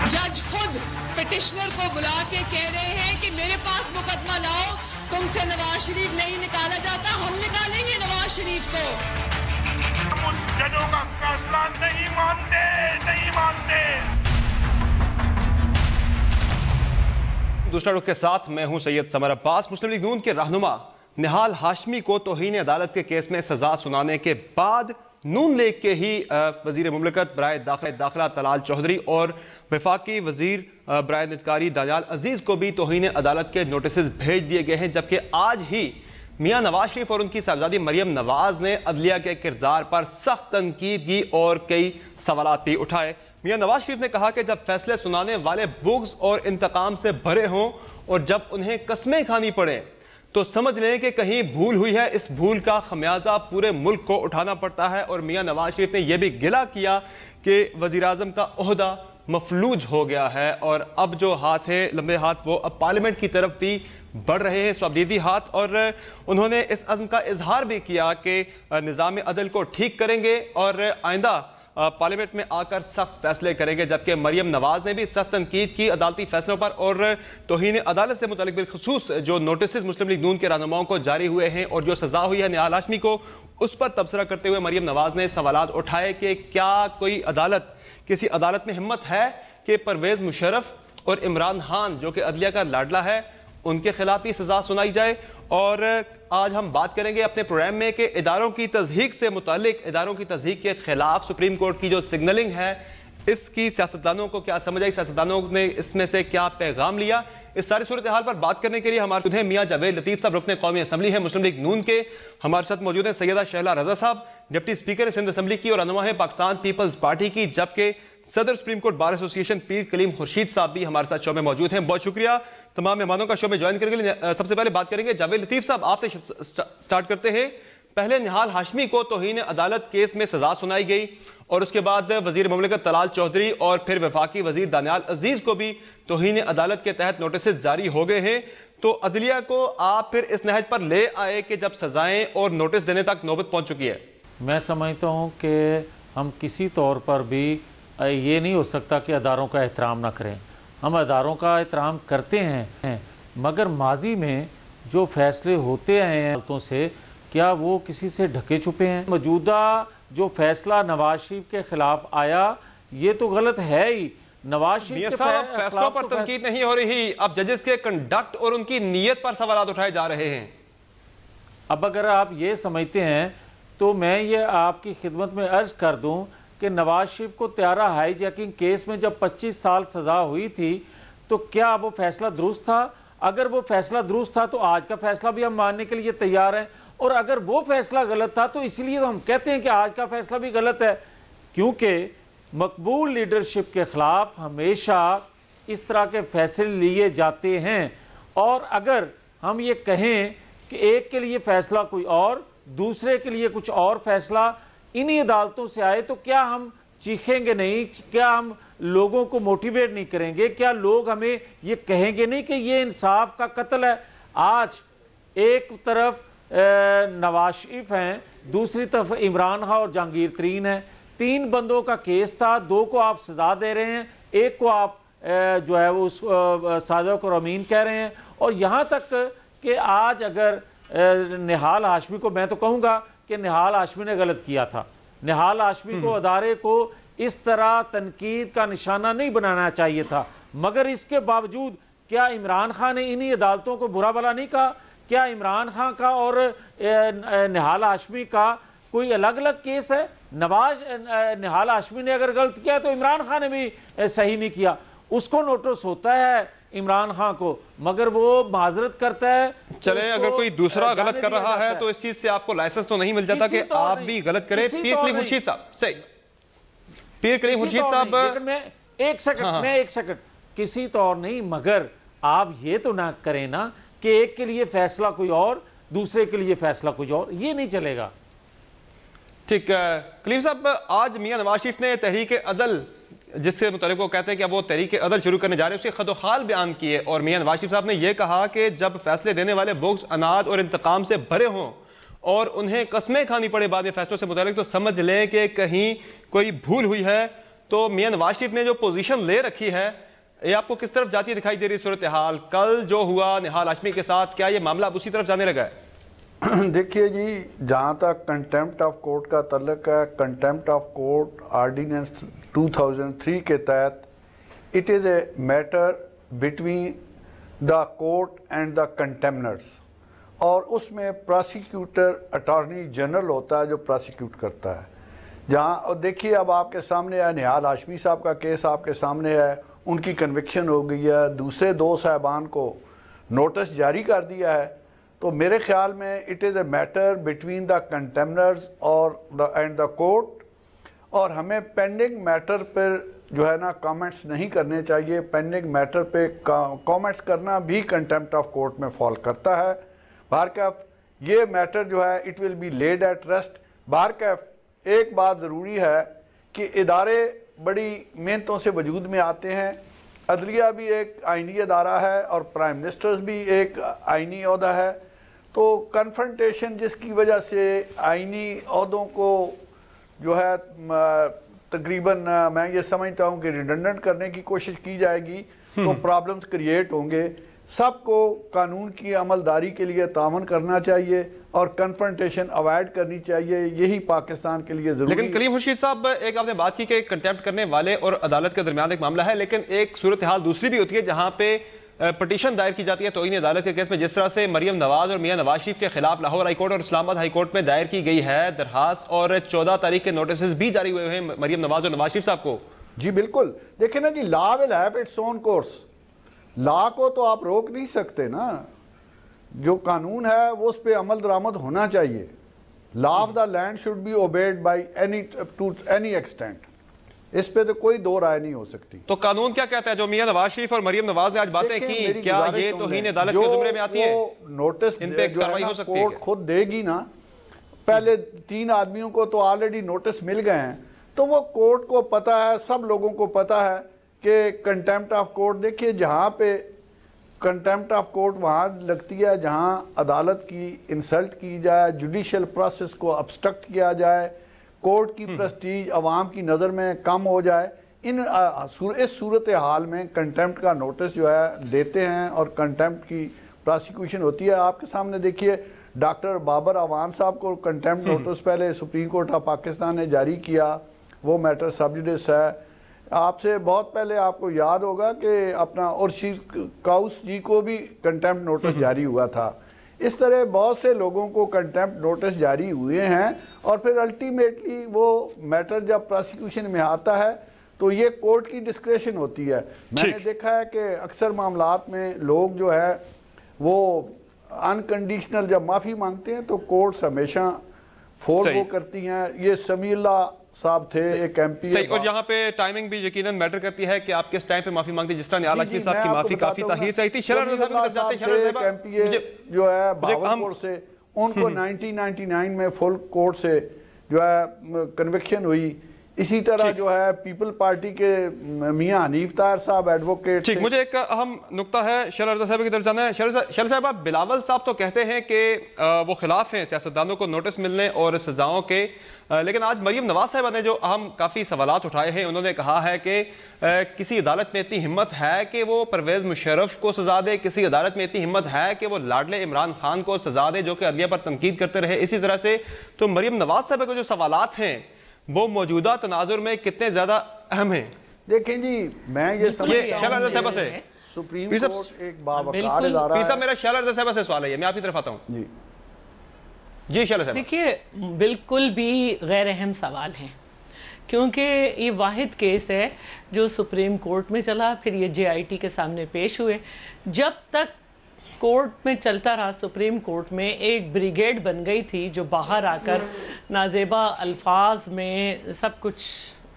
जज खुद पिटिशनर को बुला के कह रहे हैं कि मेरे पास मुकदमा लाओ, तुमसे नवाज शरीफ नहीं निकाला जाता, हम निकालेंगे नवाज शरीफ को। उस जजों का फैसला नहीं मानते, नहीं मानते। दूसरा रुख के साथ मैं हूं सैयद समर अब्बास। मुस्लिम लीग नून के रहनुमा निहाल हाशमी को तौहीन अदालत के केस में सजा सुनाने के बाद नून लीग के ही वजीर मुमलिकत बराए दाखिला तलाल चौधरी और वफाकी वजीर बराए निजकारी दानियाल अजीज को भी तौहीन अदालत के नोटिस भेज दिए गए हैं। जबकि आज ही मियां नवाज शरीफ और उनकी साहबजादी मरियम नवाज ने अदलिया के किरदार पर सख्त तनकीद की और कई सवालात भी उठाए। मियां नवाज शरीफ ने कहा कि जब फैसले सुनाने वाले बुग़्ज़ और इंतकाम से भरे हों और जब उन्हें कस्में खानी पड़े तो समझ लें कि कहीं भूल हुई है। इस भूल का खमियाजा पूरे मुल्क को उठाना पड़ता है। और मियां नवाज शरीफ ने यह भी गिला किया कि वज़ीर आज़म का ओहदा मफलूज हो गया है और अब जो हाथ है लंबे हाथ वो अब पार्लियामेंट की तरफ भी बढ़ रहे हैं, स्वबदीदी हाथ। और उन्होंने इस अज़्म का इजहार भी किया कि निज़ाम अदल को ठीक करेंगे और आइंदा पार्लियामेंट में आकर सख्त फैसले करेंगे। जबकि मरियम नवाज ने भी सख्त तनकीद की अदालती फैसलों पर और तौहीन अदालत से मुतालिक बिलखुसूस जो नोटिस मुस्लिम लीग नून के रहनुमाओं को जारी हुए हैं और जो सजा हुई है निहाल हाशमी को, उस पर तबसरा करते हुए मरियम नवाज ने सवालात उठाए कि क्या कोई अदालत किसी अदालत में हिम्मत है कि परवेज मुशर्रफ और इमरान खान जो कि अदलिया का लाडला है उनके खिलाफ ही सजा सुनाई जाए। और आज हम बात करेंगे अपने प्रोग्राम में कि इदारों की तज़हीक से मुतालिक इदारों की तज़हीक के खिलाफ सुप्रीम कोर्ट की जो सिग्नलिंग है इसकी सियासतदानों को क्या समझ आई, सियासतदानों ने इसमें से क्या पैगाम लिया। इस सारी सूरत हाल पर बात करने के लिए हमारे साथ मियां जावेद लतीफ़ साहब रुकने कौमी असम्बली है मुस्लिम लीग नून के। हमारे साथ मौजूद हैं सैयदा शहला रजा साहब डिप्टी स्पीकर सिंध असम्बली की और रहनुमा है पाकिस्तान पीपल्स पार्टी की। जबकि सदर सुप्रीम कोर्ट बार एसोसिएशन पीर कलीम खुर्शीद साहब भी हमारे साथ शो में मौजूद हैं। बहुत शुक्रिया तमाम मेहमानों का शो में ज्वाइन करने के लिए। सबसे पहले बात करेंगे जावेद लतीफ़ साहब, आपसे स्टार्ट करते हैं। पहले निहाल हाशमी को तौहीन अदालत केस में सजा सुनाई गई और उसके बाद वजीर मुमलिकत तलाल चौधरी और फिर वफाकी वजीर दानियाल अजीज को भी तौहीन अदालत के तहत नोटिस जारी हो गए हैं। तो अदलिया को आप फिर इस नहज पर ले आए कि जब सजाएं और नोटिस देने तक नौबत पहुंच चुकी है। मैं समझता हूं कि हम किसी तौर पर भी ये नहीं हो सकता कि अदारों का एहतराम ना करें। हम अदारों का एहतराम करते हैं, मगर माजी में जो फैसले होते आए हैं अदालतों से क्या वो किसी से ढके छुपे हैं? मौजूदा जो फैसला नवाज शरीफ के खिलाफ आया ये तो गलत है ही। नवाज शरीफ के फैसलों पर तनकीद नहीं हो रही, अब जजेस के कंडक्ट और उनकी नीयत पर सवाल उठाए जा रहे हैं। अब अगर आप ये समझते हैं तो मैं ये आपकी खिदमत में अर्ज कर दूं कि नवाज शरीफ को त्यारा हाईजैकिंग केस में जब 25 साल सजा हुई थी तो क्या वो फैसला दुरुस्त था? अगर वो फैसला दुरुस्त था तो आज का फैसला भी हम मानने के लिए तैयार हैं, और अगर वो फैसला गलत था तो इसीलिए तो हम कहते हैं कि आज का फैसला भी गलत है, क्योंकि मकबूल लीडरशिप के खिलाफ हमेशा इस तरह के फैसले लिए जाते हैं। और अगर हम ये कहें कि एक के लिए फैसला कोई और, दूसरे के लिए कुछ और फैसला इन्हीं अदालतों से आए तो क्या हम चीखेंगे नहीं? क्या हम लोगों को मोटिवेट नहीं करेंगे? क्या लोग हमें ये कहेंगे नहीं कि ये इंसाफ का कत्ल है? आज एक तरफ नवाज शरीफ हैं, दूसरी तरफ इमरान खान और जहांगीर तरीन हैं। 3 बंदों का केस था, 2 को आप सजा दे रहे हैं, 1 को आप जो है वो सादिक और अमीन कह रहे हैं। और यहाँ तक कि आज अगर निहाल हाशमी को, मैं तो कहूँगा कि निहाल हाशमी ने गलत किया था। निहाल हाशमी को अदारे को इस तरह तनकीद का निशाना नहीं बनाना चाहिए था, मगर इसके बावजूद क्या इमरान खान ने इन्हीं अदालतों को बुरा भला नहीं कहा? क्या इमरान खान का और निहाल हाशमी का कोई अलग अलग केस है? निहाल हाशमी ने अगर गलत किया तो इमरान खान ने भी सही नहीं किया, उसको नोटिस होता है इमरान खान को, मगर वो माजरत करता है। चले अगर कोई दूसरा गलत कर रहा है तो इस चीज से आपको लाइसेंस तो नहीं मिल जाता कि आप भी गलत करें। पीर कलीम खुर्शीद साहब, सही, पीर कलीम खुर्शीद साहब, मैं एक सेकंड किसी तौर नहीं, मगर आप ये तो ना करें ना कि एक के लिए फैसला कोई और, दूसरे के लिए फैसला कुछ और, ये नहीं चलेगा। ठीक, कलीम साहब, आज मियां नवाज शरीफ ने तहरीक अदल जिसके मुतालिक वो कहते हैं कि अब वो तहरीक अदल शुरू करने जा रहे हैं उसके खदोखाल बयान किए और मियां नवाज शरीफ साहब ने यह कहा कि जब फैसले देने वाले बुग़्ज़, अनाद और इंतकाम से भरे हों और उन्हें कस्में खानी पड़े बाद में फैसलों से मुतालिक तो समझ लें कि कहीं कोई भूल हुई है। तो मियां नवाज शरीफ ने जो पोजीशन ले रखी है ये आपको किस तरफ जाती दिखाई दे रही सूरत हाल? कल जो हुआ निहाल हाशमी के साथ, क्या ये मामला अब उसी तरफ जाने लगा है? देखिए जी, जहाँ तक कंटेम्प्ट ऑफ कोर्ट का तल्लुक है, कंटेम्प्ट ऑफ कोर्ट आर्डीनेंस 2003 के तहत it is a matter between the court and the contemnors, और उसमें प्रोसिक्यूटर अटॉर्नी जनरल होता है जो प्रोसिक्यूट करता है। जहाँ देखिए अब आपके सामने है निहाल हाशमी साहब का केस आपके सामने है, उनकी कन्विक्शन हो गई है, दूसरे दो साहबान को नोटिस जारी कर दिया है। तो मेरे ख्याल में it is a matter between the contemnors और एंड द कोर्ट, और हमें पेंडिंग मैटर पर जो है ना कमेंट्स नहीं करने चाहिए। पेंडिंग मैटर पे कमेंट्स करना भी कंटेम्प्ट ऑफ कोर्ट में फॉल करता है। बारकैफ ये मैटर जो है it will be laid at rest. बारकैफ एक बात ज़रूरी है कि इदारे बड़ी मेहनतों से वजूद में आते हैं। अदलिया भी एक आइनी अदारा है और प्राइम मिनिस्टर्स भी एक आइनी ओहदा है। तो कन्फ्रंटेशन जिसकी वजह से आइनी ओहदों को जो है तकरीबन मैं ये समझता हूँ कि रिडंडेंट करने की कोशिश की जाएगी तो प्रॉब्लम्स क्रिएट होंगे। सबको कानून की अमलदारी के लिए तावन करना चाहिए और कन्फ्रंटेशन अवॉइड करनी चाहिए, यही पाकिस्तान के लिए जरूरी। लेकिन कलीम खुर्शीद साहब, एक आपने बात की कि कंटेम्प्ट करने वाले और अदालत के दरमियान एक मामला है, लेकिन एक सूरत हाल दूसरी भी होती है जहां पे पटिशन दायर की जाती है तौहीन अदालत के केस में। जिस तरह से मरियम नवाज और मियां नवाज शरीफ के खिलाफ लाहौर हाईकोर्ट और इस्लामाबाद हाईकोर्ट में दायर की गई है दरखास्त, और 14 तारीख के नोटिस भी जारी हुए हैं मरियम नवाज और नवाज शरीफ साहब को। जी बिल्कुल, देखिए ना जी, law will have its own course. Law को तो आप रोक नहीं सकते ना, जो कानून है वो उस पर अमल दरामद होना चाहिए। Law of the land should be obeyed by any to any extent, इस पे तो कोई दो राय नहीं हो सकती। तो कानून क्या कहता है? जो मियां नवाज शरीफ और मरियम नवाज ने आज बातें की, क्या ये तौहीन अदालत के जुमरे में आती है? नोटिस इन पे कार्रवाई हो सकती है? कोर्ट खुद देगी ना। पहले 3 आदमियों को तो ऑलरेडी नोटिस मिल गए हैं, तो वो कोर्ट को पता है, सब लोगों को पता है कि कंटेम्प्ट ऑफ कोर्ट। देखिए जहाँ पे कंटेम्प्ट ऑफ कोर्ट वहाँ लगती है जहाँ अदालत की इंसल्ट की जाए, जुडिशल प्रोसेस को ऑब्स्ट्रक्ट किया जाए, कोर्ट की प्रेस्टीज अवाम की नज़र में कम हो जाए। इस सूरत हाल में कंटेम्प्ट का नोटिस जो है देते हैं और कंटेम्प्ट की प्रोसिक्यूशन होती है। आपके सामने देखिए डॉक्टर बाबर अवान साहब को कंटेम्प्ट नोटिस पहले सुप्रीम कोर्ट ऑफ पाकिस्तान ने जारी किया, वो मैटर सब जुडिस है। आपसे बहुत पहले आपको याद होगा कि अपना और काउस जी को भी कंटेम्प्ट नोटिस जारी हुआ था। इस तरह बहुत से लोगों को कंटेम्प्ट नोटिस जारी हुए हैं, और फिर अल्टीमेटली वो मैटर जब प्रोसिक्यूशन में आता है तो ये कोर्ट की डिस्क्रेशन होती है। मैंने देखा है कि अक्सर मामलात में लोग जो है वो अनकंडीशनल जब माफ़ी मांगते हैं तो कोर्ट्स हमेशा फोर्स वो करती हैं। ये समीउल्लाह साहब थे, एक एमपी। सही, और यहाँ पे टाइमिंग भी यकीनन मैटर करती है कि आप किस टाइम पे माफी मांगते हैं। जिस तरह निहाल हाशमी साहब की माफी काफी ताहीर चाहिए थी। शरर जो है भावलपुर से, उनको 1999 में फुल कोर्ट से जो है कन्विक्शन हुई। इसी तरह जो है पीपल पार्टी के मियां हनीफ तार साहब एडवोकेट। ठीक, मुझे एक अहम नुक्ता है शरर साहब की तरफ जाना है। शरर साहब, बिलावल साहब तो कहते हैं कि वो खिलाफ हैं सियासतदानों को नोटिस मिलने और सजाओं के, लेकिन आज मरियम नवाज साहब ने जो अहम काफ़ी सवालात उठाए हैं, उन्होंने कहा है कि किसी अदालत में इतनी हिम्मत है कि वो परवेज़ मुशर्रफ को सजा दे, किसी अदालत में इतनी हिम्मत है कि वो लाडले इमरान खान को सजा दे जो कि अदलिया पर तनकीद करते रहे। इसी तरह से तो मरियम नवाज साहब के जो सवालात हैं वो मौजूदा तनाजुर में कितने ज्यादा अहम हैं? देखें जी, मैं ये सुप्रीम कोर्ट एक बावकार इदारा है। मेरा शैला साहब से सवाल है, मैं आपकी तरफ आता हूँ जी। जी शैला साहब, देखिए बिल्कुल भी गैर अहम सवाल है, क्योंकि ये वाहिद केस है जो सुप्रीम कोर्ट में चला, फिर ये JIT के सामने पेश हुए। जब तक कोर्ट में चलता रहा, सुप्रीम कोर्ट में एक ब्रिगेड बन गई थी जो बाहर आकर नाजेबा अल्फाज में सब कुछ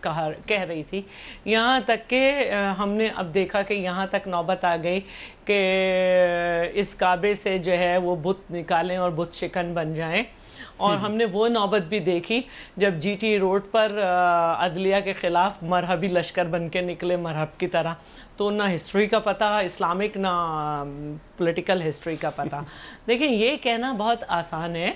कह रही थी। यहाँ तक कि हमने अब देखा कि यहाँ तक नौबत आ गई कि इस काबे से जो है वो बुत निकालें और बुत शिकन बन जाएं। और हमने वो नौबत भी देखी जब GT रोड पर अदलिया के ख़िलाफ़ मरहबी लश्कर बन के निकले, मरहब की तरह। तो ना हिस्ट्री का पता इस्लामिक, ना पॉलिटिकल हिस्ट्री का पता। देखिए ये कहना बहुत आसान है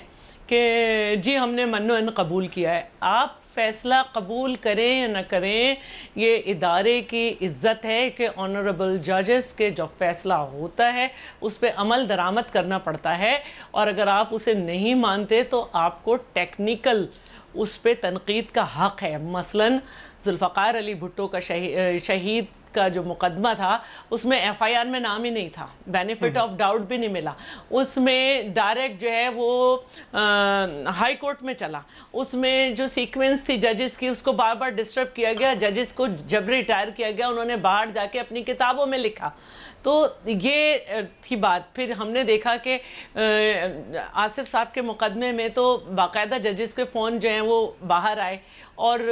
कि जी हमने मन्नो इन कबूल किया है। आप फैसला कबूल करें या न करें, ये इदारे की इज्जत है कि ऑनरेबल जजेस के जो फैसला होता है उस पर अमल दरामद करना पड़ता है, और अगर आप उसे नहीं मानते तो आपको टेक्निकल उस पर तनकीद का हक़ है। मसलन जुल्फ़कार अली भुट्टो का शहीद का जो मुकदमा था उसमें एफआईआर में नाम ही नहीं था, बेनिफिट ऑफ डाउट भी नहीं मिला, उसमें डायरेक्ट जो है वो हाई कोर्ट में चला, उसमें जो सीक्वेंस थी जजेस की उसको बार बार डिस्टर्ब किया गया, जजेस को जबरी रिटायर किया गया, उन्होंने बाहर जाके अपनी किताबों में लिखा। तो ये थी बात। फिर हमने देखा कि आसिफ साहब के मुकदमे में तो बाकायदा जजेस के फ़ोन जो हैं वो बाहर आए, और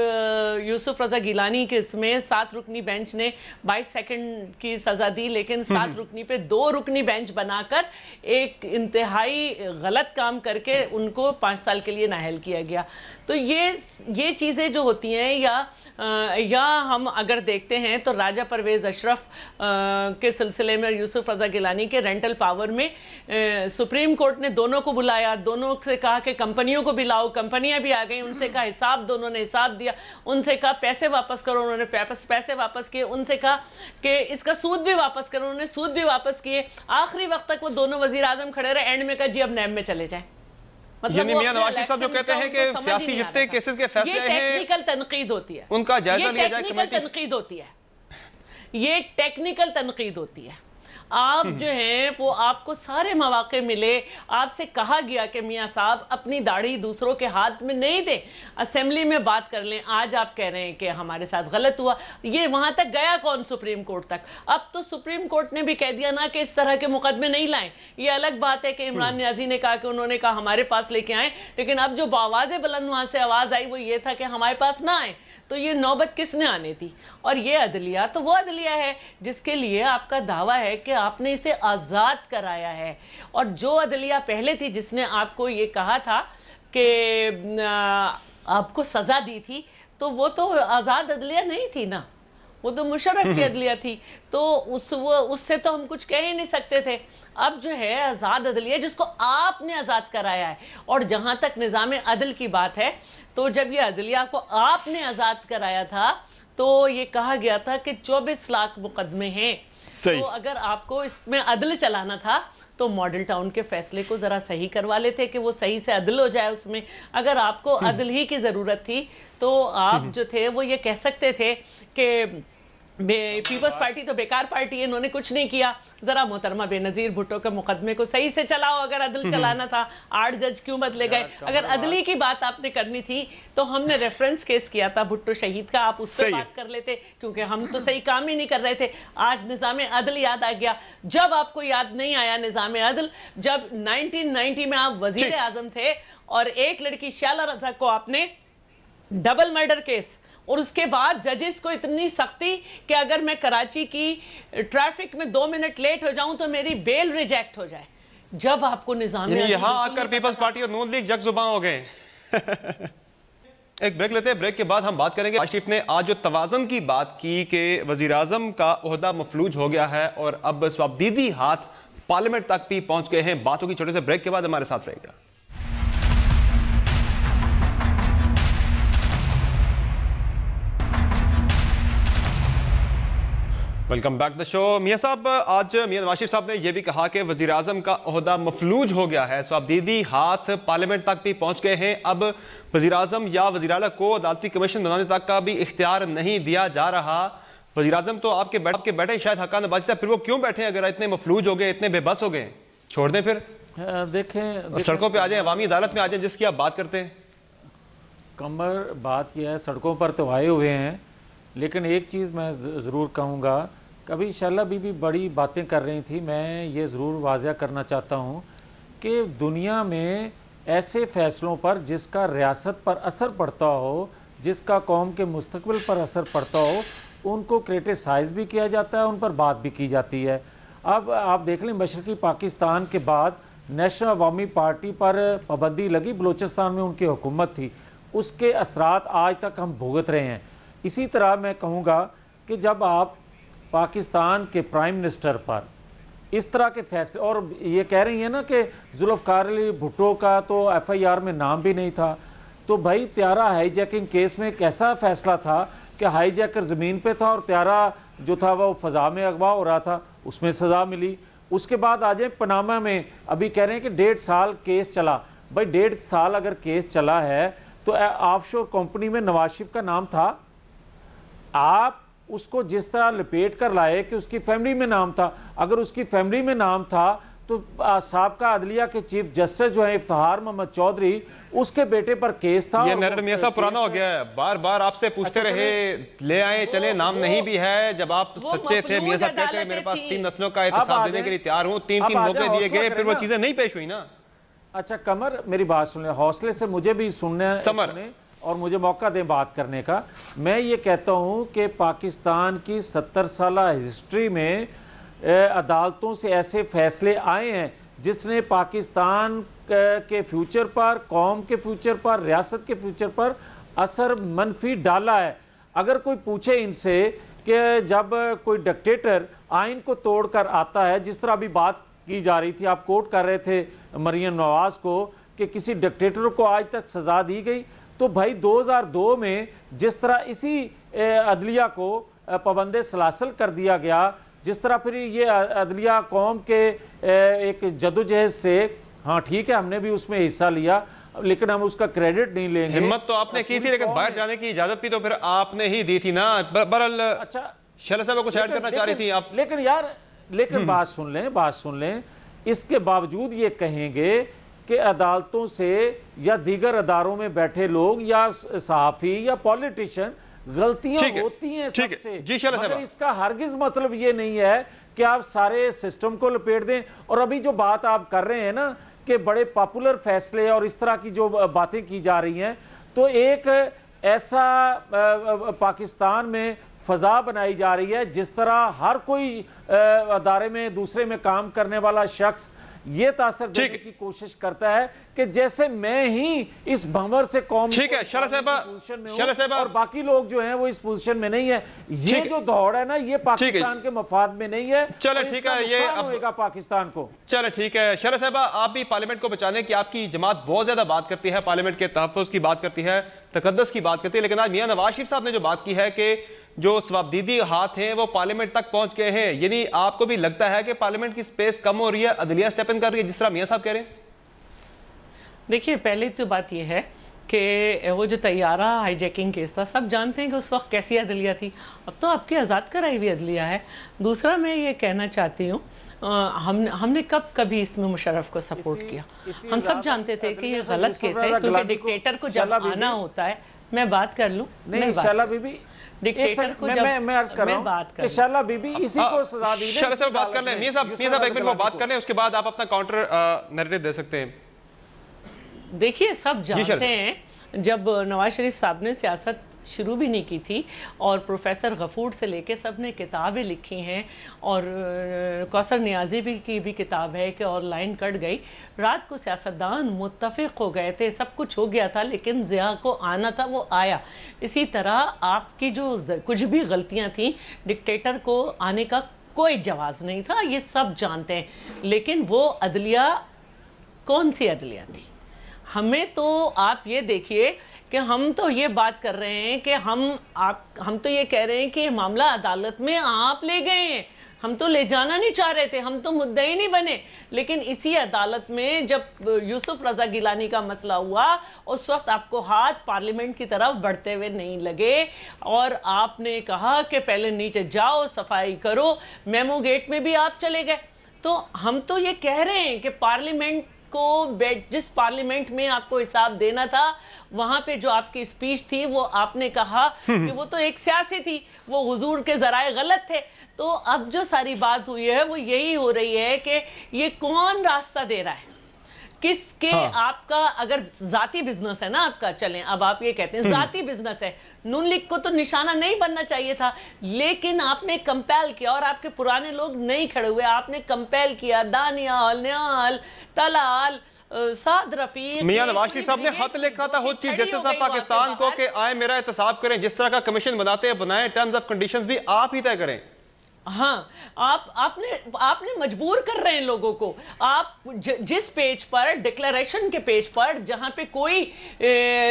यूसुफ रज़ा गिलानी के इसमें 7 रुकनी बेंच ने 22 सेकंड की सज़ा दी, लेकिन 7 रुकनी पे 2 रुकनी बेंच बनाकर एक इंतहाई गलत काम करके उनको 5 साल के लिए नाअहल किया गया। तो ये चीज़ें जो होती हैं, या हम अगर देखते हैं तो राजा परवेज़ अशरफ के सिलसिले में यूसुफ रज़ा गिलानी के रेंटल पावर में सुप्रीम कोर्ट ने दोनों को बुलाया, दोनों से कहा कि कंपनियों को भी लाओ, कंपनियां भी आ गई, उनसे कहा हिसाब, दोनों ने हिसाब दिया, उनसे कहा पैसे वापस करो, उन्होंने पैसे वापस किए, उनसे कहा कि इसका सूद भी वापस करो, उन्होंने सूद भी वापस किए। आखिरी वक्त तक वो दोनों वजीर आजम खड़े रहे, एंड में कहा जी अब नैब में चले जाए। मतलब मियां नवाज शरीफ साहब जो कहते हैं कि सियासी जितने केसेस के फैसले हैं, ये टेक्निकल तनकीद होती है, उनका जायजा लिया जाए, टेक्निकल तनकीद होती है, ये टेक्निकल तनकीद होती है। आप जो हैं वो आपको सारे मौके मिले, आपसे कहा गया कि मियाँ साहब अपनी दाढ़ी दूसरों के हाथ में नहीं दें, असेंबली में बात कर लें। आज आप कह रहे हैं कि हमारे साथ गलत हुआ, ये वहां तक गया कौन? सुप्रीम कोर्ट तक। अब तो सुप्रीम कोर्ट ने भी कह दिया ना कि इस तरह के मुकदमे नहीं लाएं। ये अलग बात है कि इमरान नियाजी ने कहा कि उन्होंने कहा हमारे पास लेके आए, लेकिन अब जो आवाज़ें बुलंद वहां से आवाज़ आई वो ये था कि हमारे पास ना आए। तो ये नौबत किसने आने थी? और ये अदलिया तो वो अदलिया है जिसके लिए आपका दावा है कि आपने इसे आज़ाद कराया है, और जो अदलिया पहले थी जिसने आपको ये कहा था कि आपको सज़ा दी थी, तो वो तो आज़ाद अदलिया नहीं थी ना, वो तो मुशर्रफ की अदलिया थी। तो उससे तो हम कुछ कह ही नहीं सकते थे। अब जो है आज़ाद अदलिया जिसको आपने आज़ाद कराया है, और जहाँ तक निज़ाम अदल की बात है, तो जब ये अदलिया को आपने आज़ाद कराया था तो ये कहा गया था कि 24 लाख मुकदमे हैं। तो अगर आपको इसमें अदल चलाना था तो मॉडल टाउन के फैसले को ज़रा सही करवा लेते कि वो सही से अदल हो जाए उसमें। अगर आपको अदल ही की ज़रूरत थी तो आप जो थे वो ये कह सकते थे कि पीपल्स पार्टी तो बेकार पार्टी है, इन्होंने कुछ नहीं किया। जरा मोहतरमा बेनजीर भुट्टो के मुकदमे को सही से चलाओ। अगर अदल चलाना था 8 जज क्यों बदले गए? अगर अदली की बात आपने करनी थी तो हमने रेफरेंस केस किया था भुट्टो शहीद का, आप उससे बात कर लेते, क्योंकि हम तो सही काम ही नहीं कर रहे थे। आज निज़ाम अदल याद आ गया। जब आपको याद नहीं आया निज़ाम अदल, जब 1990 में आप वजीर आजम थे और एक लड़की शाला रज़ा को आपने डबल मर्डर केस, और उसके बाद जजेस को इतनी सख्ती कि अगर मैं कराची की ट्रैफिक में 2 मिनट लेट हो जाऊं तो मेरी बेल रिजेक्ट हो जाए। जब आपको निजाम यहां आकर पीपल्स पार्टी और नून लीग जगजुबां हो गए। एक ब्रेक लेते हैं, ब्रेक के बाद हम बात करेंगे। आशिफ ने आज जो तवाज़न की बात की कि वजीर आजम का ओहदा मफलूज हो गया है और अब स्वाबदीदी हाथ पार्लियामेंट तक भी पहुंच गए हैं। बातों की छोटे से ब्रेक के बाद हमारे साथ रहेगा। Welcome back the show. मियां साहब, आज मियां नवाज शरीफ साहब ने यह भी कहा कि वजीर आजम का ओहदा मफलूज हो गया है, स्वाबदीदी हाथ पार्लियामेंट तक भी पहुंच गए हैं। अब वजीर आजम या वजीर आला को अदालती कमीशन बनाने तक का भी इख्तियार नहीं दिया जा रहा। वजीर आजम तो आपके बैठे शायद हकान नवाज़ी साहब, फिर वो क्यों बैठे? अगर इतने मफलूज हो गए, इतने बेबस हो गए, छोड़ दें फिर, देखें सड़कों पर आ जाए, अवामी अदालत में आ जाए जिसकी आप बात करते हैं। कमर बात यह है, सड़कों पर तो आए हुए हैं, लेकिन एक चीज़ मैं ज़रूर कहूँगा, कभी शैला बीबी बड़ी बातें कर रही थी, मैं ये ज़रूर वाज़ह करना चाहता हूँ कि दुनिया में ऐसे फ़ैसलों पर जिसका रियासत पर असर पड़ता हो, जिसका कौम के मुस्तकबिल पर असर पड़ता हो, उनको क्रिटिसाइज़ भी किया जाता है, उन पर बात भी की जाती है। अब आप देख लें, मशरक़ी पाकिस्तान के बाद नेशनल अवामी पार्टी पर पाबंदी लगी, बलूचिस्तान में उनकी हुकूमत थी, उसके असरात आज तक हम भुगत रहे हैं। इसी तरह मैं कहूँगा कि जब आप पाकिस्तान के प्राइम मिनिस्टर पर इस तरह के फैसले, और ये कह रही हैं ना कि जुल्फ़कार अली भुट्टो का तो FIR में नाम भी नहीं था, तो भाई त्यारा हाईजैकिंग केस में एक ऐसा फैसला था कि हाईजैकर ज़मीन पे था और त्यारा जो था वो फ़ज़ा में अगवा हो रहा था, उसमें सज़ा मिली। उसके बाद आ जाए पनामा में, अभी कह रहे हैं कि 1.5 साल केस चला। भाई 1.5 साल अगर केस चला है तो ऑफशोर कंपनी में नवाज शरीफ का नाम था, आप उसको जिस तरह लपेट कर लाए कि उसकी फैमिली में नाम था। अगर उसकी फैमिली में नाम था तो साबका अदलिया के चीफ जस्टिस जो है इफ्तिखार मोहम्मद चौधरी, उसके बेटे पर केस था। ये नरेंद्र मियां साहब पुराना हो गया है, बार बार आपसे पूछते रहे, ले आए चले, नाम नहीं भी है। जब आप सच्चे थे मियां साहब कहते हैं मेरे पास 3 नस्लों का एहतसाब देने के लिए तैयार हूँ, 3 मौके दिए गए, फिर वो चीजें नहीं पेश हुई ना। अच्छा कमर, मेरी बात सुन ले, हौसले से मुझे भी सुनने और मुझे मौका दें बात करने का। मैं ये कहता हूँ कि पाकिस्तान की 70 साल हिस्ट्री में अदालतों से ऐसे फैसले आए हैं जिसने पाकिस्तान के फ्यूचर पर, कौम के फ्यूचर पर, रियासत के फ्यूचर पर असर मनफी डाला है। अगर कोई पूछे इनसे कि जब कोई डिक्टेटर आइन को तोड़कर आता है, जिस तरह अभी बात की जा रही थी, आप कोट कर रहे थे मरियम नवाज को कि किसी डिक्टेटर को आज तक सजा दी गई, तो भाई 2002 में जिस तरह इसी अदलिया को पाबंदे सलासल कर दिया गया, जिस तरह फिर ये अदलिया कौम के एक जदोजहद से, हाँ ठीक है हमने भी उसमें हिस्सा लिया लेकिन हम उसका क्रेडिट नहीं लेंगे। हिम्मत तो आपने की थी लेकिन बाहर जाने की इजाजत भी तो फिर आपने ही दी थी ना। बहरहाल अच्छा शैला साहब कुछ ऐड करना चाह रही थी आप। लेकिन यार बात सुन लें, इसके बावजूद ये कहेंगे कि अदालतों से या दीगर अदारों में बैठे लोग या सहाफ़ी या पॉलिटिशियन गलतियां होती हैं सबसे, मगर इसका हरगिज मतलब ये नहीं है कि आप सारे सिस्टम को लपेट दें। और अभी जो बात आप कर रहे हैं ना कि बड़े पॉपुलर फैसले और इस तरह की जो बातें की जा रही हैं, तो एक ऐसा पाकिस्तान में फ़ज़ा बनाई जा रही है जिस तरह हर कोई अदारे में दूसरे में काम करने वाला शख्स ये तासर देने की कोशिश करता है कि जैसे मैं ही इस भंवर से कौम में और बाकी लोग जो हैं वो इस पोजीशन में नहीं है। ये जो दौड़ है ना, ये पाकिस्तान के मफाद में नहीं है। चलो ठीक है, ये होगा पाकिस्तान को। चलो ठीक है शैला साहब, आप भी पार्लियामेंट को बचाने की आपकी जमात बहुत ज्यादा बात करती है, पार्लियामेंट के तहफ़्फ़ुज़ की बात करती है, तकद्दुस की बात करती है, लेकिन आज मियां नवाज शरीफ साहब ने जो बात की है कि जो सवाबदीदी हाथ हैं वो पार्लियामेंट तक पहुंच गए हैं, यानी आपको भी लगता है कि पार्लियामेंट की स्पेस कम हो रही है, अदलिया स्टेप इन कर रही है, जिस तरह मियां साहब कह रहे हैं? देखिए पहले तो बात यह है कि वो जो तैयारा हाईजैकिंग केस था, सब जानते हैं कि उस वक्त कैसी अदलिया थी, अब तो आपकी आज़ाद कराई हुई अदलिया है। दूसरा मैं ये कहना चाहती हूँ, हमने कभी इसमें मुशर्रफ को सपोर्ट किया? हम सब जानते थे कि ये गलत केस है, क्योंकि डिक्टेटर को जब आना होता है, मैं बात कर लूँ, शैला बीबी डिक्टेटर को जब मैं अर्ज कर रहा हूं कि शैला बीबी इसी को सजा दी। शैला साहब बात कर लें, मियां साहब एक मिनट वो बात कर लें, उसके बाद आप अपना काउंटर नैरेटिव दे सकते हैं। देखिए सब जानते हैं जब नवाज शरीफ साहब ने सियासत शुरू भी नहीं की थी और प्रोफेसर गफूर से लेके सब ने किताबें लिखी हैं और कौसर नियाजी की भी किताब है कि और लाइन कट गई, रात को सियासतदान मुत्तफिक हो गए थे, सब कुछ हो गया था, लेकिन ज़िया को आना था वो आया। इसी तरह आपकी जो कुछ भी गलतियां थी, डिक्टेटर को आने का कोई जवाज़ नहीं था, ये सब जानते हैं। लेकिन वो अदलिया कौन सी अदलिया थी? हमें तो आप ये देखिए कि हम तो ये बात कर रहे हैं कि हम तो ये कह रहे हैं कि मामला अदालत में आप ले गए हैं, हम तो ले जाना नहीं चाह रहे थे, हम तो मुद्दई नहीं बने। लेकिन इसी अदालत में जब यूसुफ रजा गिलानी का मसला हुआ, उस वक्त आपको हाथ पार्लियामेंट की तरफ बढ़ते हुए नहीं लगे और आपने कहा कि पहले नीचे जाओ, सफाई करो, मेमो गेट में भी आप चले गए। तो हम तो ये कह रहे हैं कि पार्लियामेंट को जिस पार्लियामेंट में आपको हिसाब देना था, वहां पे जो आपकी स्पीच थी वो आपने कहा कि वो तो एक सियासी थी, वो हुजूर के जराए गलत थे। तो अब जो सारी बात हुई है वो यही हो रही है कि ये कौन रास्ता दे रहा है, किसके आपका अगर जाती बिजनेस है ना आपका, चलें अब आप ये कहते हैं जाती बिजनेस है, नून लीग को तो निशाना नहीं बनना चाहिए था, लेकिन आपने कंपेल किया और आपके पुराने लोग नहीं खड़े हुए, आपने कंपेल किया। दानियाल, नियाल, तलाल, साद रफीक, मियां नवाज शरीफ साहब ने खत लिखा था खुद चीफ जस्टिस ऑफ पाकिस्तान को कि आए मेरा एहतसाब करें, जिस तरह का कमीशन बनाते हैं बनाएं, टर्म्स ऑफ कंडीशंस भी आप ही तय करें। हाँ, आपने मजबूर कर रहे हैं लोगों को। आप जिस पेज पर, डिक्लेरेशन के पेज पर, जहां पे कोई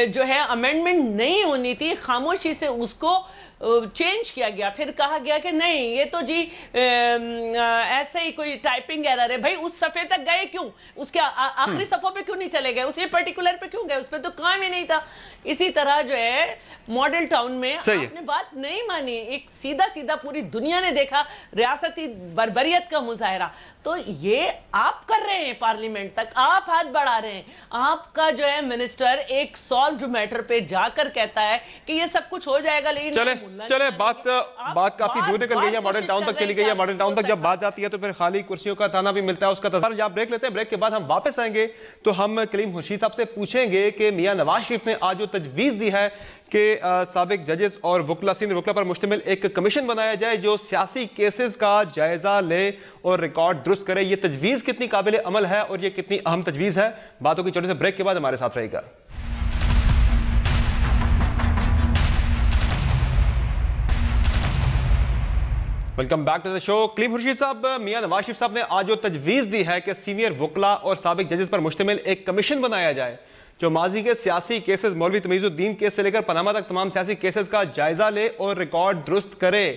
जो है अमेंडमेंट नहीं होनी थी, खामोशी से उसको चेंज किया गया, फिर कहा गया कि नहीं ये तो जी ऐसे ही कोई टाइपिंग एरर है। भाई उस सफ़े तक गए क्यों? उसके आखिरी सफ़ों पे क्यों नहीं चले गए? उसी पर्टिकुलर पे क्यों गए? उस पर तो काम ही नहीं था। इसी तरह जो है मॉडल टाउन में आपने बात नहीं मानी। एक सीधा सीधा पूरी दुनिया ने देखा रियासती बर्बरियत का मुजाहरा। तो ये आप कर रहे हैं, पार्लियामेंट तक आप हाथ बढ़ा रहे हैं। आपका जो है मिनिस्टर एक सॉल्व्ड मैटर पे जाकर कहता है कि ये सब कुछ हो जाएगा, लेकिन चले बात काफी दूर निकल गई है, मॉडल टाउन तक चली गई है। मॉडल टाउन तक जब बात जाती है तो फिर खाली कुर्सियों का ताना भी मिलता है, उसका तज़ार। आप ब्रेक लेते हैं, ब्रेक के बाद हम वापस आएंगे तो हम कलीम खुर्शीद साहब से पूछेंगे कि मियां नवाज शरीफ ने आज जो तजवीज़ दी है कि साबिक जजेस और वकला, सीनियर वकला पर मुश्तमिल एक कमीशन बनाया जाए जो सियासी केसेस का जायजा ले और रिकॉर्ड दुरुस्त करे। ये तजवीज़ कितनी काबिल अमल है और ये कितनी अहम तजवीज़ है? बातों की छोटे से ब्रेक के बाद हमारे साथ रहेगा। Welcome back to the show. Kaleem Khurshid sahab, Mian Nawaz Sharif साहब ने आज जो तजवीज़ दी है कि सीनियर वकला और साबिक जजेस पर मुश्तमिल एक कमीशन बनाया जाए जो माजी के सियासी केसेस, मौलवी तमीज़ुद्दीन केस से लेकर पनामा तक तमाम सियासी केसेस का जायजा ले और रिकॉर्ड दुरुस्त करे,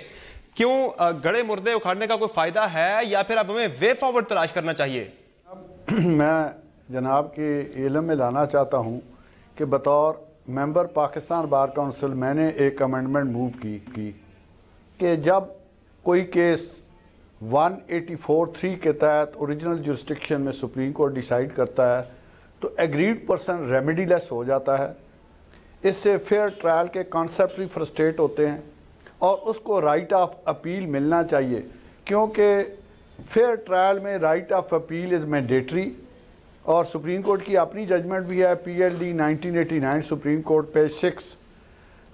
क्यों गड़े मुर्दे उखाड़ने का कोई फ़ायदा है या फिर अब हमें वे फॉरवर्ड तलाश करना चाहिए? मैं जनाब के इल्म में लाना चाहता हूँ कि बतौर मेंबर पाकिस्तान बार काउंसिल मैंने एक अमेंडमेंट मूव की कि जब कोई केस 184(3) के तहत ओरिजिनल जुरिस्डिक्शन में सुप्रीम कोर्ट डिसाइड करता है तो एग्रीड पर्सन रेमेडीलेस हो जाता है। इससे फेयर ट्रायल के कॉन्सेप्ट भी फ्रस्ट्रेट होते हैं और उसको राइट ऑफ अपील मिलना चाहिए, क्योंकि फेयर ट्रायल में right of appeal is mandatory और सुप्रीम कोर्ट की अपनी जजमेंट भी है, PLD 1989 सुप्रीम कोर्ट पेज 6।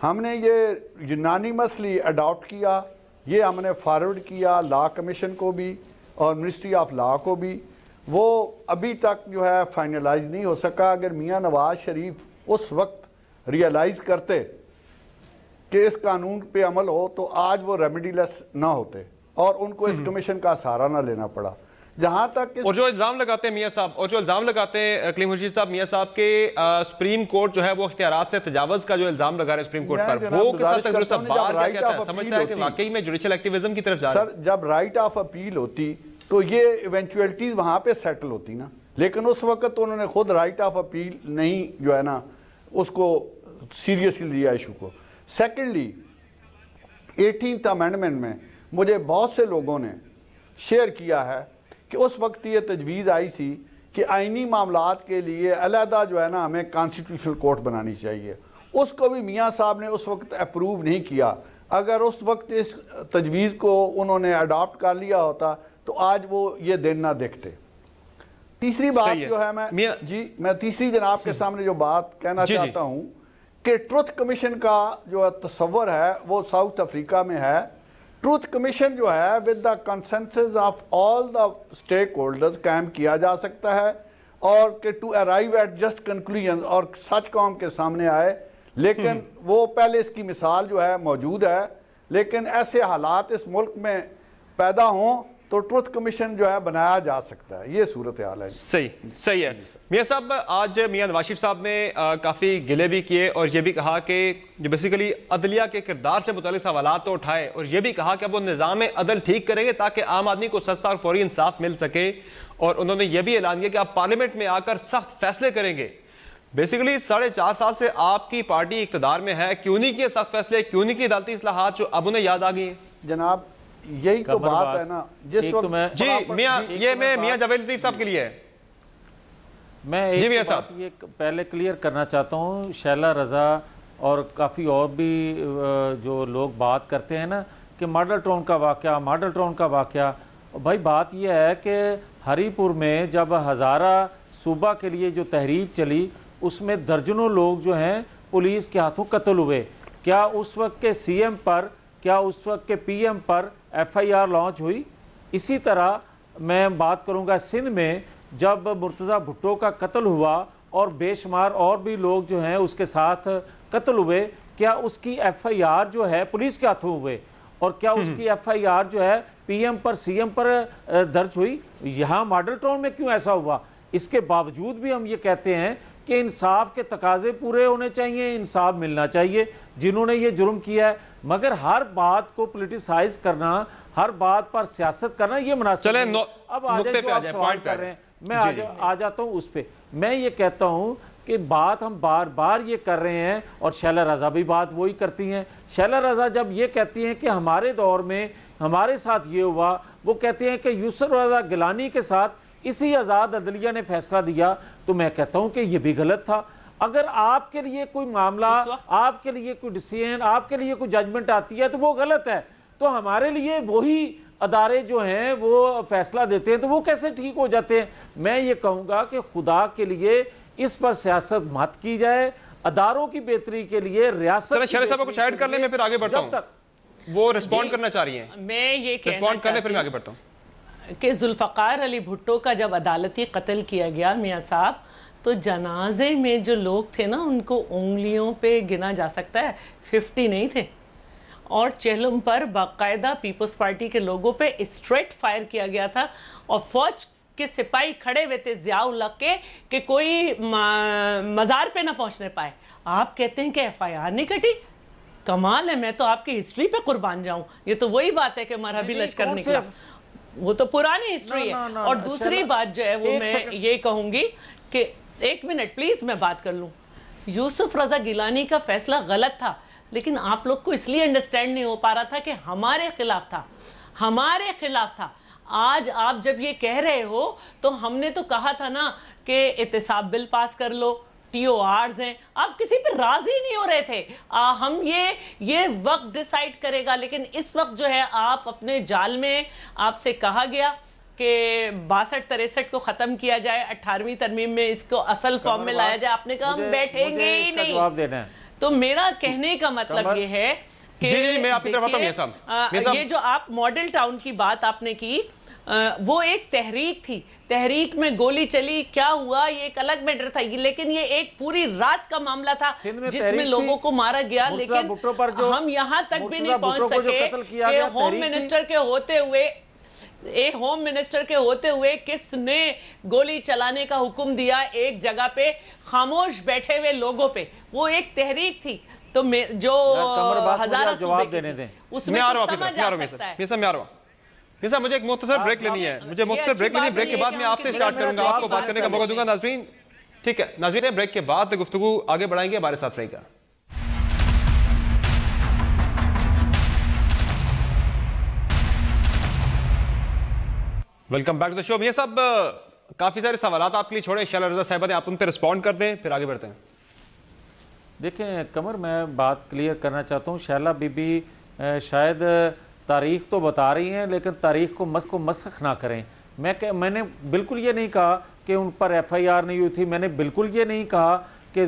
हमने ये यूनानिमसली अडॉप्ट किया, ये हमने फॉरवर्ड किया लॉ कमीशन को भी और मिनिस्ट्री ऑफ लॉ को भी। वो अभी तक जो है फाइनलाइज नहीं हो सका। अगर मियां नवाज शरीफ उस वक्त रियलाइज़ करते कि इस कानून पे अमल हो तो आज वो रेमेडीलेस ना होते और उनको इस कमीशन का सहारा ना लेना पड़ा। जहां तक और जो इल्जाम लगाते हैं मियां साहब, और जो इल्जाम लगाते हैं कलीम खुर्शीद साहब, मियां साहब के सुप्रीम कोर्ट जो है वो इख्तियारात से तजावुज का जो इल्जाम लगा रहे हैं सुप्रीम कोर्ट पर, वो किस हद तक दुरुस्त है? बात क्या कहता है? समझता है कि वाकई में जुडिशियल एक्टिविज्म की तरफ जा रहा है? सर, जब राइट ऑफ अपील होती तो ये इवेंचुअलिटीज वहां पे सेटल होती ना, लेकिन उस वक्त तो उन्होंने खुद राइट ऑफ अपील नहीं जो है ना उसको सीरियसली लिया इशू को। सेकेंडली 18th अमेंडमेंट में मुझे बहुत से लोगों ने शेयर किया है कि उस वक्त ये तजवीज़ आई थी कि आइनी मामलात के लिए अलहदा जो है ना हमें कॉन्स्टिट्यूशनल कोर्ट बनानी चाहिए। उसको भी मियां साहब ने उस वक्त अप्रूव नहीं किया। अगर उस वक्त इस तजवीज़ को उन्होंने अडॉप्ट कर लिया होता तो आज वो ये दिन ना देखते। तीसरी बात जो है मैं तीसरी जनाब के सामने जो बात कहना चाहता हूँ कि ट्रुथ कमीशन का जो तस्वर है वो साउथ अफ्रीका में है। ट्रूथ कमीशन जो है with the consensus of all the stakeholders कायम किया जा सकता है और कि to arrive at just conclusion और सच कौम के सामने आए। लेकिन वो पहले इसकी मिसाल जो है मौजूद है, लेकिन ऐसे हालात इस मुल्क में पैदा हों तो ट्रुथ कमीशन जो है बनाया जा सकता है। ये सूरत हाल है। सही है। मियां साहब, आज मियां नवाज शरीफ साहब ने काफ़ी गिले भी किए और ये भी कहा कि जो बेसिकली अदलिया के किरदार से मुतालिक सवालात तो उठाए और ये भी कहा कि अब वो निज़ाम अदल ठीक करेंगे ताकि आम आदमी को सस्ता और फौरी इंसाफ मिल सके। और उन्होंने ये भी ऐलान किया कि आप पार्लियामेंट में आकर सख्त फैसले करेंगे। बेसिकली 4.5 साल से आपकी पार्टी इक़्तिदार में है, क्यों नहीं किए सख्त फैसले, क्यों नहीं की अदालती इस्लाहात जो अब उन्हें याद आ गई है? जनाब यही तो बात है ना, जिस वक्त मैं मियां जावेद लतीफ साहब के लिए है। मैं एक बात ये पहले क्लियर करना चाहता हूँ। शैला रजा और काफ़ी और भी जो लोग बात करते हैं ना कि मॉडल टाउन का वाक़या, मॉडल टाउन का वाक़या। भाई बात यह है कि हरीपुर में जब हज़ारा सूबा के लिए जो तहरीक चली उसमें दर्जनों लोग जो हैं पुलिस के हाथों कत्ल हुए। क्या उस वक्त के CM पर, क्या उस वक्त के PM पर FIR लॉन्च हुई? इसी तरह मैं बात करूंगा सिंध में जब मुर्तज़ा भुट्टो का कत्ल हुआ और बेशुमार और भी लोग जो हैं उसके साथ कत्ल हुए, क्या उसकी FIR जो है पुलिस के हाथों हुए? और क्या उसकी FIR जो है PM पर CM पर दर्ज हुई, यहाँ मॉडल टाउन में क्यों ऐसा हुआ? इसके बावजूद भी हम ये कहते हैं कि इंसाफ के तकाजे पूरे होने चाहिए, इंसाफ मिलना चाहिए जिन्होंने ये जुर्म किया है, मगर हर बात को पॉलिटिसाइज करना, हर बात पर सियासत करना ये मुनासिब नहीं है। अब आ जाए जो आप सवाल कर रहे हैं, मैं आ जाता हूँ उस पर। मैं ये कहता हूँ कि बात हम बार बार ये कर रहे हैं और शैला रज़ा भी बात वही करती हैं। शैला रज़ा जब ये कहती हैं कि हमारे दौर में हमारे साथ ये हुआ, वो कहते हैं कि यूसुफ रज़ा गिलानी के साथ इसी आज़ाद अदलिया ने फैसला दिया, तो मैं कहता हूँ कि ये भी गलत था। अगर आपके लिए कोई मामला, आपके लिए कोई डिसीजन, आपके लिए कोई जजमेंट आती है तो वो गलत है, तो हमारे लिए वही अदारे जो हैं वो फैसला देते हैं तो वो कैसे ठीक हो जाते हैं? मैं ये कहूँगा कि खुदा के लिए इस पर सियासत मत की जाए, अदारों की बेहतरी के लिए रियासत शैला साहब कुछ ऐड कर ले, मैं फिर आगे बढ़ता हूं। वो रिस्पॉन्ड करना चाह रही हैं, मैं ये रिस्पॉन्ड कर ले फिर मैं आगे बढ़ता हूं कि जुल्फ़कार अली भुट्टो का जब अदालती कत्ल किया गया मियाँ साहब, तो जनाजे में जो लोग थे ना उनको उंगलियों पे गिना जा सकता है, 50 नहीं थे। और चेहलम पर बाकायदा पीपल्स पार्टी के लोगों पे स्ट्रेट फायर किया गया था और फौज के सिपाही खड़े हुए थे ज़िया-उल हक के कि कोई मज़ार पे ना पहुंचने पाए। आप कहते हैं कि FIR नहीं कटी? कमाल है, मैं तो आपकी हिस्ट्री पे कुर्बान जाऊं। ये तो वही बात है कि मरहबी लश्कर निकला, वो तो पुरानी हिस्ट्री है। और दूसरी बात जो है वो मैं ये कहूंगी कि एक मिनट प्लीज मैं बात कर लूं। यूसुफ रज़ा गिलानी का फैसला गलत था, लेकिन आप लोग को इसलिए अंडरस्टैंड नहीं हो पा रहा था कि हमारे खिलाफ था, हमारे खिलाफ था। आज आप जब ये कह रहे हो तो हमने तो कहा था ना कि एहतिसाब बिल पास कर लो, TORs हैं, आप किसी पे राजी नहीं हो रहे थे। हम ये वक्त डिसाइड करेगा, लेकिन इस वक्त जो है आप अपने जाल में, आपसे कहा गया कि 62-63 को खत्म किया जाए, 18वीं तरमीम में इसको असल फॉर्म में लाया जाए, आपने कहा हम बैठेंगे ही नहीं। तो मेरा कहने का मतलब ये है कि मैं आपकी तरफ आता हूं, साहब ये जो आप मॉडल टाउन की बात आपने की, वो एक तहरीक थी, तहरीक में गोली चली, क्या हुआ ये एक अलग मैटर था, लेकिन ये एक पूरी रात का मामला था जिसमें लोगों को मारा गया। लेकिन हम यहाँ तक भी नहीं पहुंच सके कि होम मिनिस्टर के होते हुए किसने गोली चलाने का हुक्म दिया एक जगह पे खामोश बैठे हुए लोगों पे। वो एक तहरीक थी, तो जो हजारों जवाब देने दें उसमें समझ आ सकता है। साहब मुझे एक मुख्तसर ब्रेक लेनी है, मुझे मुख्तसर ब्रेक लेनी है। ब्रेक के बाद मैं आपसे स्टार्ट करूंगा, आपको बात करने का मौका दूंगा। नाज़रीन ठीक है, नाज़रीन ब्रेक के बाद गुफ्तगू आगे बढ़ाएंगे, हमारे साथ रहेगा। Welcome back to the show. मियां साहब काफी सारे सवाल आपके लिए छोड़े, शैला रज़ा साहिबा ने, आप उन पर रिस्पॉन्ड कर दें फिर आगे बढ़ते हैं। देखें कमर, मैं बात क्लियर करना चाहता हूँ, शैला बीबी शायद तारीख तो बता रही हैं लेकिन तारीख को मसख ना करें। मैंने बिल्कुल ये नहीं कहा कि उन पर FIR नहीं हुई थी, मैंने बिल्कुल ये नहीं कहा कि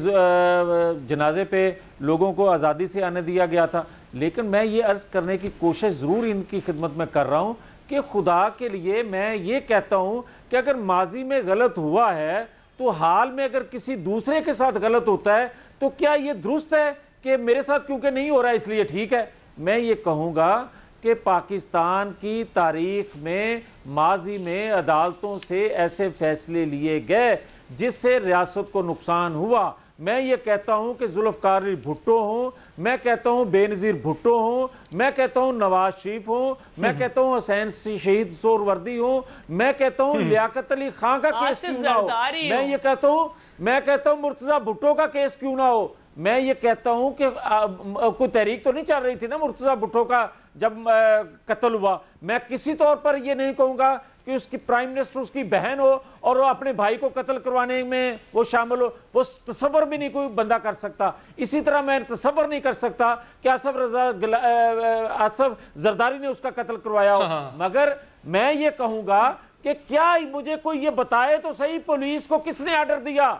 जनाजे पे लोगों को आज़ादी से आने दिया गया था, लेकिन मैं ये अर्ज़ करने की कोशिश ज़रूर इनकी खिदमत में कर रहा हूँ कि खुदा के लिए मैं ये कहता हूँ कि अगर माजी में गलत हुआ है तो हाल में अगर किसी दूसरे के साथ गलत होता है तो क्या ये दुरुस्त है कि मेरे साथ क्योंकि नहीं हो रहा है इसलिए ठीक है? मैं ये कहूँगा कि पाकिस्तान की तारीख में माजी में अदालतों से ऐसे फैसले लिए गए जिससे रियासत को नुकसान हुआ। मैं ये कहता हूँ कि जुल्फ़कार अली भुट्टो हों, मैं कहता हूँ बेनज़ीर भुट्टो हों, मैं कहता हूँ नवाज शरीफ हों, मैं कहता हूँ हुसैन शहीद सोहरावर्दी हों, मैं कहता हूँ लियाकत अली खां का केस क्यों ना हो, मैं कहता हूँ मुर्तज़ा भुट्टो का केस क्यों ना हो। मैं ये कहता हूं कि कोई तहरीक तो नहीं चल रही थी ना मुर्तज़ा भुट्टो का जब कत्ल हुआ। मैं किसी तौर पर ये नहीं कहूँगा कि उसकी प्राइम मिनिस्टर उसकी बहन हो और वो अपने भाई को कत्ल करवाने में वो शामिल हो, वो तसव्वुर भी नहीं कोई बंदा कर सकता। इसी तरह मैं तसव्वुर नहीं कर सकता कि आसफ जरदारी ने उसका कत्ल करवाया हो। मगर मैं ये कहूँगा कि क्या मुझे कोई ये बताए तो सही, पुलिस को किसने ऑर्डर दिया,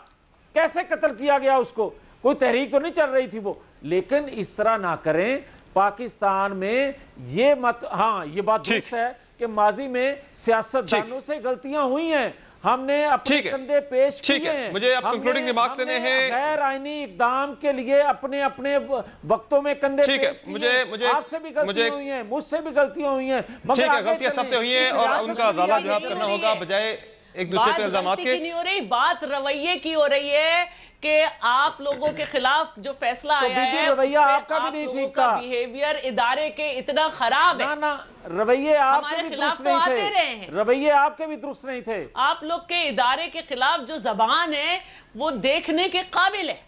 कैसे कत्ल किया गया उसको? कोई तहरीक तो नहीं चल रही थी वो। लेकिन इस तरह ना करें पाकिस्तान में, ये मत, हाँ ये बात दुरुस्त है कि माजी में सियासतदानों से गलतियां हुई हैं, हमने अपने कंधे पेश किए हैं। मुझे अब कंक्लूडिंग रिमार्क्स लेने हैं। गैर आईनी इकदाम के लिए अपने अपने वक्तों में कंधे पेश किए। मुझे आपसे भी गलतियां हुई हैं, मुझसे भी गलतियां हुई हैं, ठीक है, गलतियां सबसे हुई हैं और उनका ज्यादा जवाब करना होगा बजाय एक दूसरे के इल्जामात के। नहीं हो रही बात, रवैये की हो रही है कि आप लोगों के खिलाफ जो फैसला आया है, रवैया आपका भी नहीं ठीक था, बिहेवियर इदारे के इतना खराब है। ना रवैये आपके भी खिलाफ दुरुस्त तो आते नहीं रहे थे, हैं, रवैये आपके भी दुरुस्त नहीं थे। आप लोग के इदारे के खिलाफ जो जबान है वो देखने के काबिल है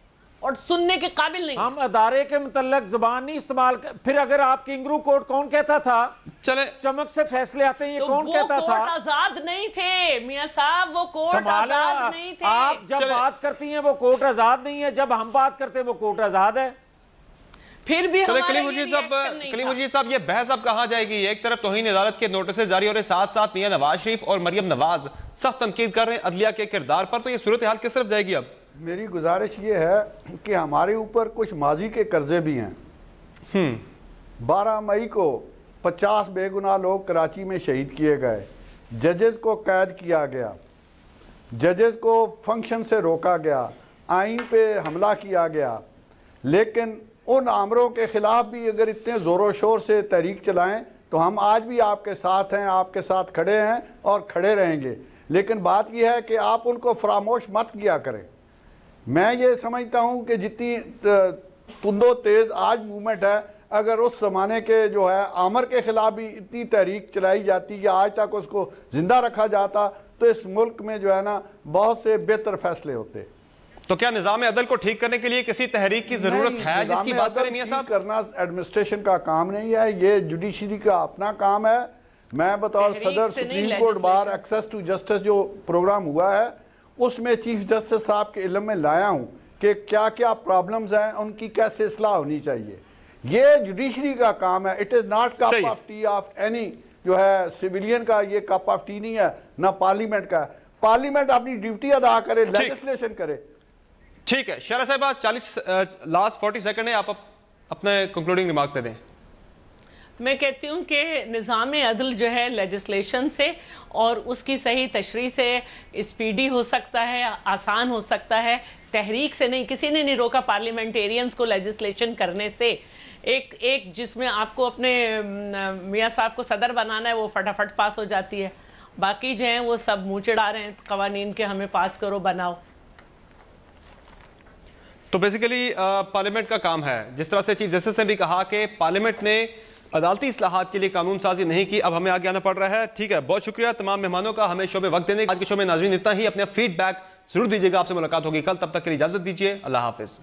और सुनने के काबिल नहीं। हम अदारे के मुतल्लक जुबान नहीं इस्तेमाल फिर अगर आप किंगरू कोर्ट कौन कहता था चले चमक से फैसले आते हैं, ये तो कौन कहता था? कोर्ट आजाद नहीं थे मियां साहब, वो कोर्ट आजाद नहीं थे। आप जब बात करती हैं वो कोर्ट आजाद नहीं है, जब हम बात करते हैं वो कोर्ट आजाद है। फिर भी कलीम मुजीब साहब, ये बहस अब कहां जाएगी? एक तरफ तौहीन अदालत के नोटिस जारी हो रहे, साथ साथ मियां नवाज शरीफ और मरियम नवाज सख्त तनकीद कर रहे हैं अदलिया के किरदार पर, तो ये सूरत हाल किस तरफ जाएगी? अब मेरी गुजारिश ये है कि हमारे ऊपर कुछ माजी के कर्जे भी हैं। 12 मई को 50 बेगुनाह लोग कराची में शहीद किए गए, जजेस को कैद किया गया, जजेस को फंक्शन से रोका गया, आइन पे हमला किया गया, लेकिन उन आमरों के खिलाफ भी अगर इतने ज़ोरों शोर से तहरीक चलाएं तो हम आज भी आपके साथ हैं, आपके साथ खड़े हैं और खड़े रहेंगे। लेकिन बात यह है कि आप उनको फरामोश मत किया करें। मैं ये समझता हूँ कि जितनी तुंदो तेज़ आज मूवमेंट है, अगर उस ज़माने के जो है आमर के ख़िलाफ़ भी इतनी तहरीक चलाई जाती या आज तक उसको ज़िंदा रखा जाता तो इस मुल्क में जो है ना बहुत से बेहतर फैसले होते। तो क्या निज़ाम अदल को ठीक करने के लिए किसी तहरीक की ज़रूरत है जिसकी बात करें मियां साहब? करना एडमिनिस्ट्रेशन का काम नहीं है, ये जुडिशरी का अपना काम है। मैं बतौर सदर Supreme Court Bar access to justice जो प्रोग्राम हुआ है उसमें चीफ जस्टिस साहब के इल्म में लाया हूँ कि क्या क्या प्रॉब्लम्स हैं, उनकी कैसे इस्लाह होनी चाहिए। ये जुडिशरी का काम है, it is not cup of T of any जो है सिविलियन का, ये कप ऑफ टी नहीं है, ना पार्लियामेंट का। पार्लियामेंट अपनी ड्यूटी अदा करे, लेजिस्लेशन करे। ठीक है शरा साहब, 40 सेकंड है, आप अपने कंक्लूडिंग रिमार्क दे दें। मैं कहती हूँ कि निज़ाम अदल जो है लेजिस्लेशन से और उसकी सही तशरीह से स्पीडी हो सकता है, आसान हो सकता है, तहरीक से नहीं। किसी ने नहीं रोका पार्लियामेंटेरियंस को लेजिस्लेशन करने से। एक जिसमें आपको अपने मियाँ साहब को सदर बनाना है वो फटाफट पास हो जाती है, बाकी जो हैं वो सब मुँह चढ़ा रहे हैं कवानीन के, हमें पास करो बनाओ। तो बेसिकली पार्लियामेंट का काम है, जिस तरह से चीफ जस्टिस ने भी कहा कि पार्लियामेंट ने अदालती इस्लाहात के लिए कानून साजी नहीं की, अब हमें आगे आना पड़ रहा है। ठीक है, बहुत शुक्रिया तमाम मेहमानों का हमें शो में वक्त देने। आज के शो में नाज़रीन इतना ही, अपने फीडबैक जरूर दीजिएगा। आपसे मुलाकात होगी कल, तब तक के लिए इजाजत दीजिए। अल्लाह हाफिज।